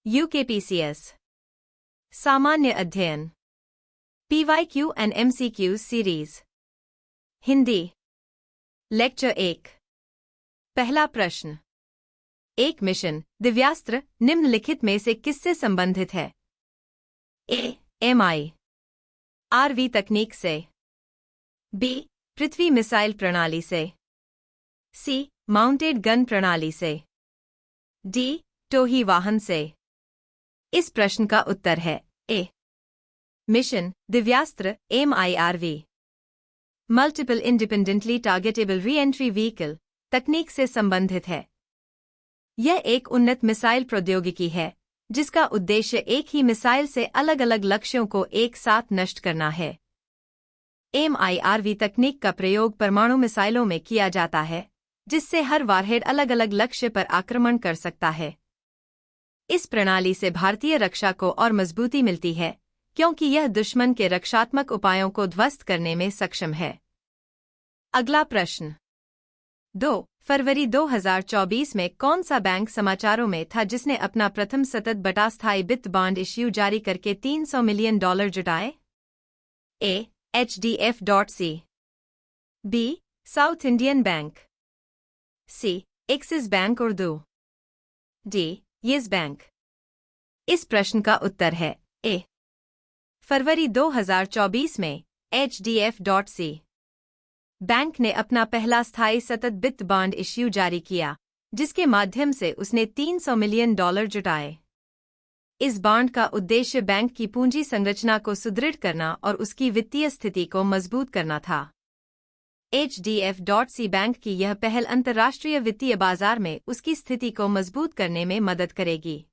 UKPCS सामान्य अध्ययन PYQ and MCQ series Hindi lecture 1 पहला प्रश्न एक मिशन दिव्यास्त्र निम्नलिखित में से किससे संबंधित है? A. MIRV तकनीक से, B. पृथ्वी मिसाइल प्रणाली से, C. माउंटेड गन प्रणाली से, D. टोही वाहन से। इस प्रश्न का उत्तर है A. Mission Divyastra MIRV multiple independently targetable re-entry vehicle तकनीक से संबंधित है। यह एक उन्नत मिसाइल प्रौद्योगिकी है जिसका उद्देश्य एक ही मिसाइल से अलग अलग लक्ष्यों को एक साथ नष्ट करना है। MIRV तकनीक का प्रयोग परमाणु मिसाइलों में किया जाता है जिससे हर वारहेड अलग अलग लक्ष्य पर आक्रमण कर सकता है। इस प्रणाली से भारतीय रक्षा को और मजबूती मिलती है क्योंकि यह दुश्मन के रक्षात्मक उपायों को ध्वस्त करने में सक्षम है। अगला प्रश्न 2 फरवरी 2024 में कौन सा बैंक समाचारों में था जिसने अपना प्रथम सतत बटा स्थायी वित्त बॉन्ड इश्यू जारी करके $300 मिलियन जुटाए? A. HDF.C B. South Indian bank C. Axis bank Urdu D. Yes bank. इस प्रश्न का उत्तर है A. फरवरी 2024 में HDF.C बैंक ने अपना पहला स्थायी सतत वित्त बॉन्ड इश्यू जारी किया जिसके माध्यम से उसने $300 मिलियन जुटाए। इस बॉन्ड का उद्देश्य बैंक की पूंजी संरचना को सुदृढ़ करना और उसकी वित्तीय स्थिति को मजबूत करना था। HDF.C बैंक की यह पहल अंतर्राष्ट्रीय वित्तीय बाजार में उसकी स्थिति को मजबूत करने में मदद करेगी।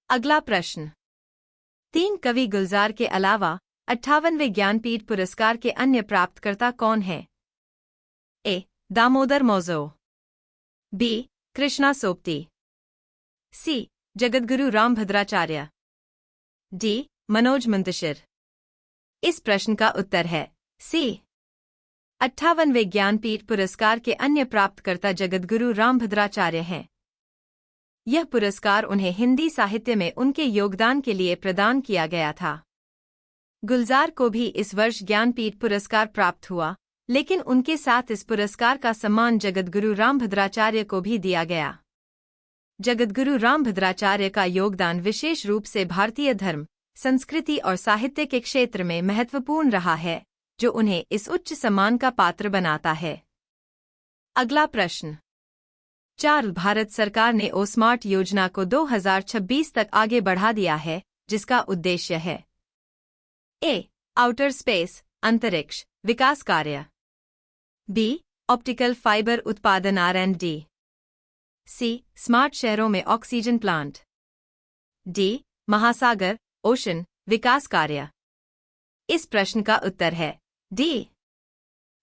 अगला प्रश्न 3 कवि गुलजार के अलावा 58वें ज्ञानपीठ पुरस्कार के अन्य प्राप्तकर्ता कौन हैं? A. Damodar Mauzo B. Krishna सोपती C. Jagadguru Rambhadracharya D. Manoj Muntashir. इस प्रश्न का उत्तर है C. 58वें ज्ञानपीठ पुरस्कार के अन्य प्राप्तकर्ता जगद्गुरु रामभद्राचार्य हैं। यह पुरस्कार उन्हें हिंदी साहित्य में उनके योगदान के लिए प्रदान किया गया था। गुलजार को भी इस वर्ष ज्ञानपीठ पुरस्कार प्राप्त हुआ, लेकिन उनके साथ इस पुरस्कार का सम्मान जगद्गुरु रामभद्राचार्य को भी दिया गया। जगद्गुरु रामभद्राचार्य का योगदान विशेष रूप से भारतीय धर्म, संस्कृति और साहित्य के क्षेत्र में महत्वपूर्ण रहा है, जो उन्हें इस उच्च सम्मान का पात्र बनाता है। अगला प्रश्न 4 भारत सरकार ने ओस्मार्ट योजना को 2026 तक आगे बढ़ा दिया है जिसका उद्देश्य है A. आउटर स्पेस अंतरिक्ष विकास कार्य B. ऑप्टिकल फाइबर उत्पादन R&D C. स्मार्ट शहरों में ऑक्सीजन प्लांट D. महासागर ओशन विकास कार्य। इस प्रश्न का उत्तर है D.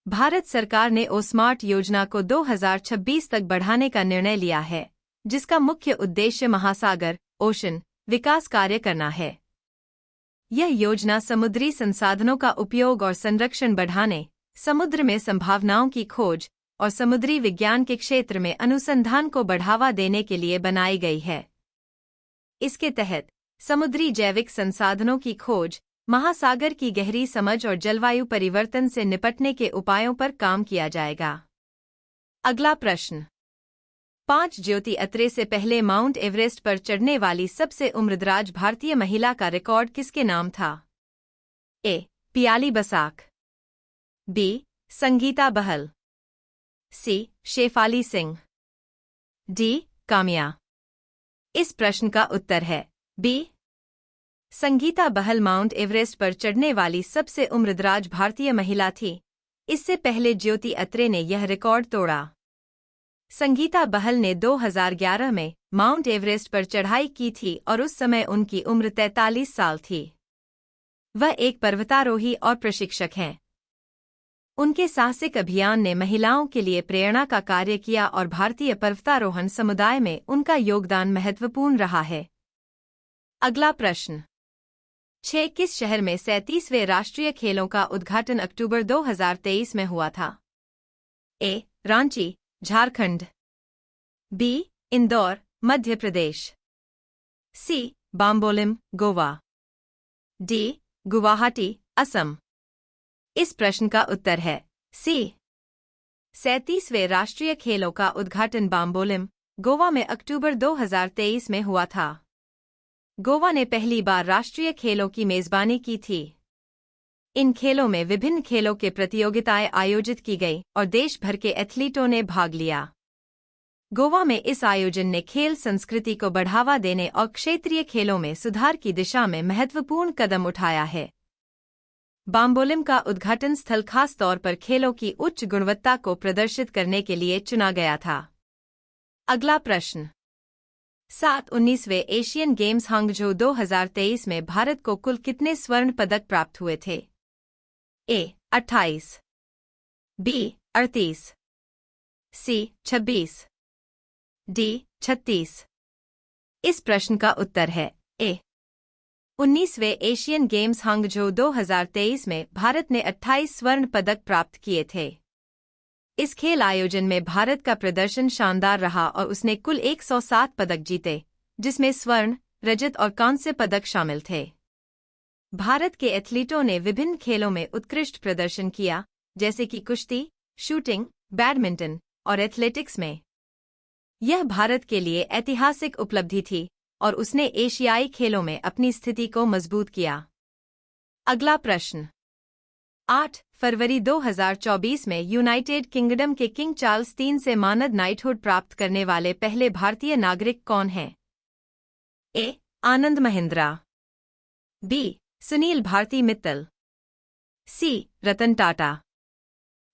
भारत सरकार ने ओस्मार्ट योजना को 2026 तक बढ़ाने का निर्णय लिया है जिसका मुख्य उद्देश्य महासागर ओशन विकास कार्य करना है। यह योजना समुद्री संसाधनों का उपयोग और संरक्षण बढ़ाने, समुद्र में संभावनाओं की खोज और समुद्री विज्ञान के क्षेत्र में अनुसंधान को बढ़ावा देने के लिए बनाई गई है। इसके तहत समुद्री जैविक संसाधनों की खोज, महासागर की गहरी समझ और जलवायु परिवर्तन से निपटने के उपायों पर काम किया जाएगा। अगला प्रश्न 5 ज्योति अत्रे से पहले माउंट एवरेस्ट पर चढ़ने वाली सबसे उम्रदराज भारतीय महिला का रिकॉर्ड किसके नाम था? A. Piyali Basak B. Sangeeta Bahl C. Shefali Singh D. Kamya. इस प्रश्न का उत्तर है B. Sangeeta Bahl mount Everest पर चढ़ने वाली सबसे उम्रदराज भारतीय महिला थी। इससे पहले ज्योति अत्रे ने यह रिकॉर्ड तोड़ा। संगीता बहल ने 2011 में माउंट एवरेस्ट पर चढ़ाई की थी और उस समय उनकी उम्र 43 साल थी। वह एक पर्वतारोही और प्रशिक्षक हैं। उनके साहसिक अभियान ने महिलाओं के लिए प्रेरणा का कार्य किया और भारतीय पर्वतारोहण समुदाय में उनका योगदान महत्वपूर्ण रहा है। अगला प्रश्न 6 किस शहर में 37वें राष्ट्रीय खेलों का उद्घाटन अक्टूबर 2023 में हुआ था? A. Ranchi Jharkhand B. Indore Madhya Pradesh C Bambolim, Goa. D Guwahati, Assam. इस प्रश्न का उत्तर है सी। 37वें राष्ट्रीय खेलों का उद्घाटन बाम्बोलिम, गोवा में अक्टूबर 2023 में हुआ था। गोवा ने पहली बार राष्ट्रीय खेलों की मेजबानी की थी। इन खेलों में विभिन्न खेलों के प्रतियोगिताएं आयोजित की गई और देश भर के एथलीटों ने भाग लिया। गोवा में इस आयोजन ने खेल संस्कृति को बढ़ावा देने और क्षेत्रीय खेलों में सुधार की दिशा में महत्वपूर्ण कदम उठाया है। बाम्बोलिम का उद्घाटन स्थल खास तौर पर खेलों की उच्च गुणवत्ता को प्रदर्शित करने के लिए चुना गया था। अगला प्रश्न। 19वें एशियन गेम्स हांगझो 2023 में भारत को कुल कितने स्वर्ण पदक प्राप्त हुए थे? ए 28, बी 38, सी 26, डी 36। इस प्रश्न का उत्तर है ए। 19वें एशियन गेम्स हांगझो 2023 में भारत ने 28 स्वर्ण पदक प्राप्त किए थे। इस खेल आयोजन में भारत का प्रदर्शन शानदार रहा और उसने कुल 107 पदक जीते, जिसमें स्वर्ण, रजत और कांस्य पदक शामिल थे। भारत के एथलीटों ने विभिन्न खेलों में उत्कृष्ट प्रदर्शन किया, जैसे कि कुश्ती, शूटिंग, बैडमिंटन और एथलेटिक्स में। यह भारत के लिए ऐतिहासिक उपलब्धि थी और उसने एशियाई खेलों में अपनी स्थिति को मजबूत किया। अगला प्रश्न। 8 फरवरी 2024 में यूनाइटेड किंगडम के किंग चार्ल्स III से मानद नाइटहुड प्राप्त करने वाले पहले भारतीय नागरिक कौन हैं? ए आनंद महिंद्रा, बी सुनील भारती मित्तल, सी रतन टाटा,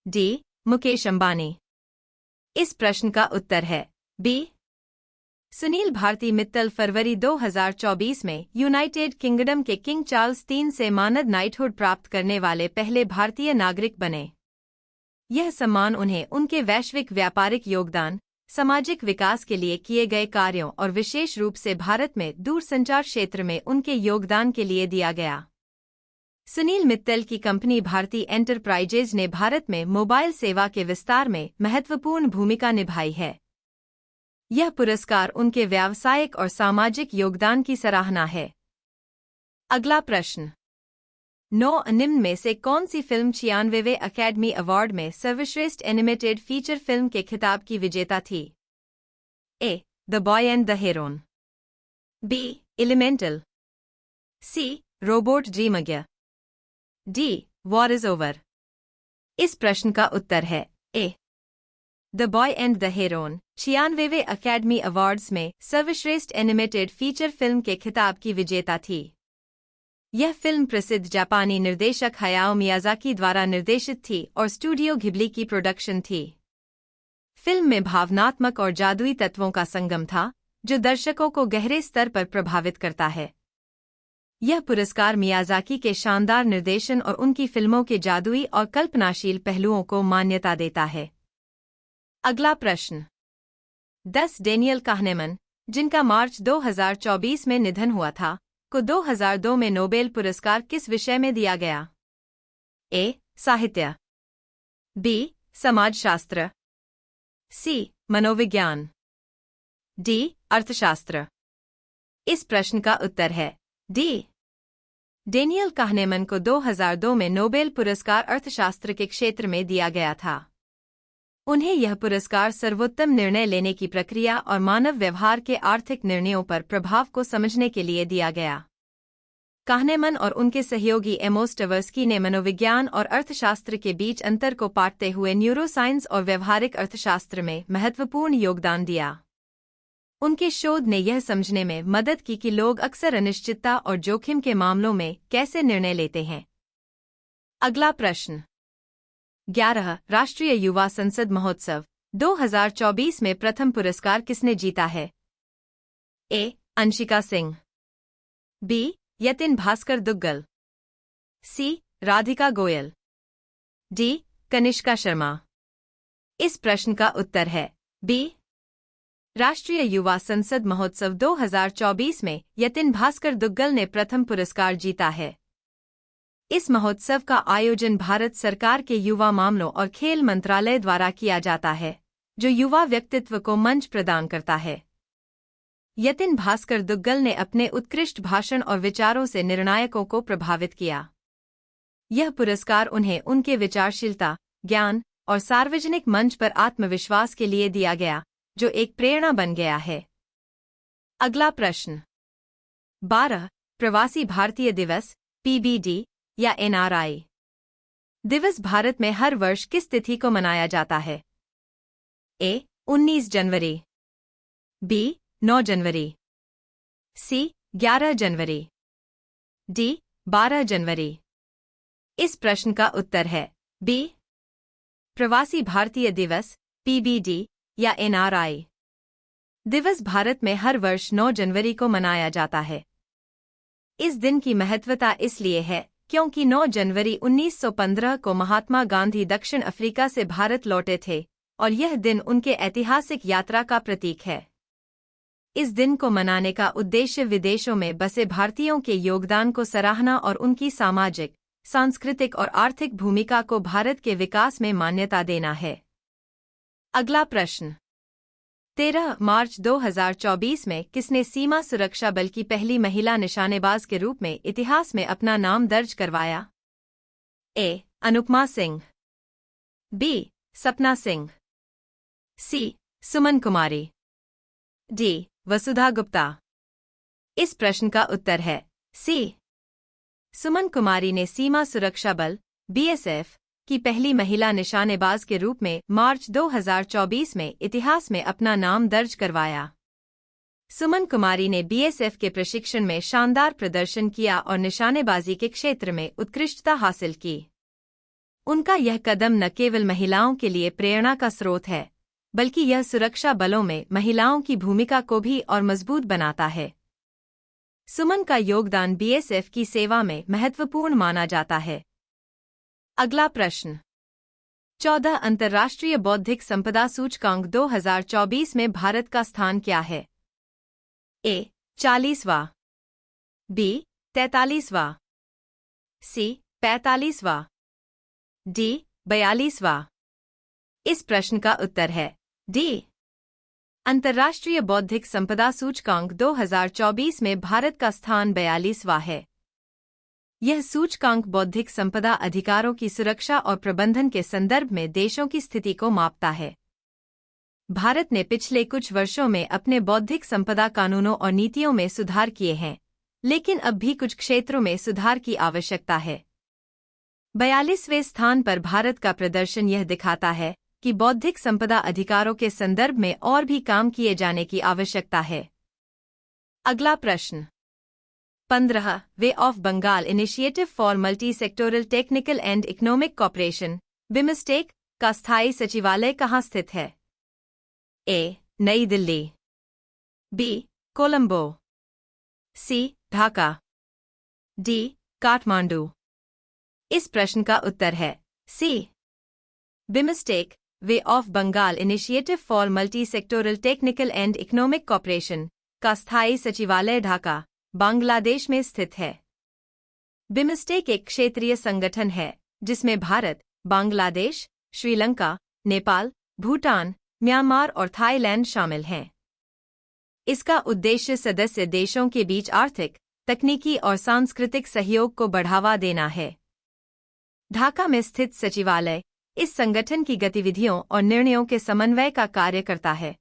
डी मुकेश अंबानी। इस प्रश्न का उत्तर है बी। सुनील भारती मित्तल फरवरी 2024 में यूनाइटेड किंगडम के किंग चार्ल्स III से मानद नाइटहुड प्राप्त करने वाले पहले भारतीय नागरिक बने। यह सम्मान उन्हें उनके वैश्विक व्यापारिक योगदान, सामाजिक विकास के लिए किए गए कार्यों और विशेष रूप से भारत में दूरसंचार क्षेत्र में उनके योगदान के लिए दिया गया। सुनील मित्तल की कंपनी भारती एंटरप्राइजेज ने भारत में मोबाइल सेवा के विस्तार में महत्वपूर्ण भूमिका निभाई है। यह पुरस्कार उनके व्यावसायिक और सामाजिक योगदान की सराहना है। अगला प्रश्न। 9 निम्न में से कौन सी फिल्म 96वें अकेडमी अवार्ड में सर्वश्रेष्ठ एनिमेटेड फीचर फिल्म के खिताब की विजेता थी? A the boy and the heron, B elemental, C robot ड्रीमगया, डी वॉर इज ओवर। इस प्रश्न का उत्तर है A. The boy and the heron 96वें अकेडमी अवार्ड्स में सर्वश्रेष्ठ एनिमेटेड फीचर फिल्म के खिताब की विजेता थी। यह फिल्म प्रसिद्ध जापानी निर्देशक हयाओ मियाज़ाकी द्वारा निर्देशित थी और स्टूडियो घिबली की प्रोडक्शन थी। फिल्म में भावनात्मक और जादुई तत्वों का संगम था, जो दर्शकों को गहरे स्तर पर प्रभावित करता है। यह पुरस्कार मियाज़ाकी के शानदार निर्देशन और उनकी फिल्मों के जादुई और कल्पनाशील पहलुओं को मान्यता देता है। अगला प्रश्न। 10 डेनियल काहनेमन, जिनका मार्च 2024 में निधन हुआ था, को 2002 में नोबेल पुरस्कार किस विषय में दिया गया? ए साहित्य, बी समाजशास्त्र, सी मनोविज्ञान, डी अर्थशास्त्र। इस प्रश्न का उत्तर है डी। डेनियल काहनेमन को 2002 में नोबेल पुरस्कार अर्थशास्त्र के क्षेत्र में दिया गया था। उन्हें यह पुरस्कार सर्वोत्तम निर्णय लेने की प्रक्रिया और मानव व्यवहार के आर्थिक निर्णयों पर प्रभाव को समझने के लिए दिया गया। काहनेमन और उनके सहयोगी एमोस टवर्स्की ने मनोविज्ञान और अर्थशास्त्र के बीच अंतर को पाटते हुए न्यूरोसाइंस और व्यवहारिक अर्थशास्त्र में महत्वपूर्ण योगदान दिया। उनके शोध ने यह समझने में मदद की कि लोग अक्सर अनिश्चितता और जोखिम के मामलों में कैसे निर्णय लेते हैं। अगला प्रश्न। 11 राष्ट्रीय युवा संसद महोत्सव 2024 में प्रथम पुरस्कार किसने जीता है? ए अंशिका सिंह, बी यतिन भास्कर दुग्गल, सी राधिका गोयल, डी कनिष्का शर्मा। इस प्रश्न का उत्तर है बी। राष्ट्रीय युवा संसद महोत्सव 2024 में यतिन भास्कर दुग्गल ने प्रथम पुरस्कार जीता है। इस महोत्सव का आयोजन भारत सरकार के युवा मामलों और खेल मंत्रालय द्वारा किया जाता है, जो युवा व्यक्तित्व को मंच प्रदान करता है। यतिन भास्कर दुग्गल ने अपने उत्कृष्ट भाषण और विचारों से निर्णायकों को प्रभावित किया। यह पुरस्कार उन्हें उनके विचारशीलता, ज्ञान और सार्वजनिक मंच पर आत्मविश्वास के लिए दिया गया, जो एक प्रेरणा बन गया है। अगला प्रश्न 12 प्रवासी भारतीय दिवस (पीबीडी) या एनआरआई दिवस भारत में हर वर्ष किस तिथि को मनाया जाता है? ए 19 जनवरी, बी 9 जनवरी, सी 11 जनवरी, डी 12 जनवरी। इस प्रश्न का उत्तर है बी प्रवासी भारतीय दिवस (पीबीडी) या एनआरआई दिवस भारत में हर वर्ष 9 जनवरी को मनाया जाता है। इस दिन की महत्वता इसलिए है क्योंकि 9 जनवरी 1915 को महात्मा गांधी दक्षिण अफ्रीका से भारत लौटे थे और यह दिन उनके ऐतिहासिक यात्रा का प्रतीक है। इस दिन को मनाने का उद्देश्य विदेशों में बसे भारतीयों के योगदान को सराहना और उनकी सामाजिक, सांस्कृतिक और आर्थिक भूमिका को भारत के विकास में मान्यता देना है। अगला प्रश्न 13 मार्च 2024 में किसने सीमा सुरक्षा बल की पहली महिला निशानेबाज के रूप में इतिहास में अपना नाम दर्ज करवाया? ए अनुपमा सिंह, बी सपना सिंह, सी सुमन कुमारी, डी वसुधा गुप्ता। इस प्रश्न का उत्तर है सी सुमन कुमारी ने सीमा सुरक्षा बल (बीएसएफ) की पहली महिला निशानेबाज के रूप में मार्च 2024 में इतिहास में अपना नाम दर्ज करवाया। सुमन कुमारी ने बीएसएफ के प्रशिक्षण में शानदार प्रदर्शन किया और निशानेबाजी के क्षेत्र में उत्कृष्टता हासिल की। उनका यह कदम न केवल महिलाओं के लिए प्रेरणा का स्रोत है, बल्कि यह सुरक्षा बलों में महिलाओं की भूमिका को भी और मजबूत बनाता है। सुमन का योगदान बीएसएफ की सेवा में महत्वपूर्ण माना जाता है। अगला प्रश्न 14 अंतर्राष्ट्रीय बौद्धिक संपदा सूचकांक 2024 में भारत का स्थान क्या है? ए 40वां, बी 43वां, सी 45वां, डी 42वां। इस प्रश्न का उत्तर है डी अंतर्राष्ट्रीय बौद्धिक संपदा सूचकांक 2024 में भारत का स्थान 42वां है। यह सूचकांक बौद्धिक संपदा अधिकारों की सुरक्षा और प्रबंधन के संदर्भ में देशों की स्थिति को मापता है। भारत ने पिछले कुछ वर्षों में अपने बौद्धिक संपदा कानूनों और नीतियों में सुधार किए हैं, लेकिन अब भी कुछ क्षेत्रों में सुधार की आवश्यकता है। 42वें स्थान पर भारत का प्रदर्शन यह दिखाता है कि बौद्धिक संपदा अधिकारों के संदर्भ में और भी काम किए जाने की आवश्यकता है। अगला प्रश्न 15 Bay of Bengal initiative for multi sectoral technical and economic cooperation (BIMSTEC) का स्थायी सचिवालय कहाँ स्थित है? ए नई Delhi, B Colombo, C Dhaka, D Kathmandu. इस प्रश्न का उत्तर है C BIMSTEC Bay of Bengal initiative for multi sectoral technical and economic cooperation का स्थायी सचिवालय ढाका, बांग्लादेश में स्थित है। बिमस्टेक एक क्षेत्रीय संगठन है जिसमें भारत, बांग्लादेश, श्रीलंका, नेपाल, भूटान, म्यांमार और थाईलैंड शामिल हैं। इसका उद्देश्य सदस्य देशों के बीच आर्थिक, तकनीकी और सांस्कृतिक सहयोग को बढ़ावा देना है। ढाका में स्थित सचिवालय इस संगठन की गतिविधियों और निर्णयों के समन्वय का कार्य करता है।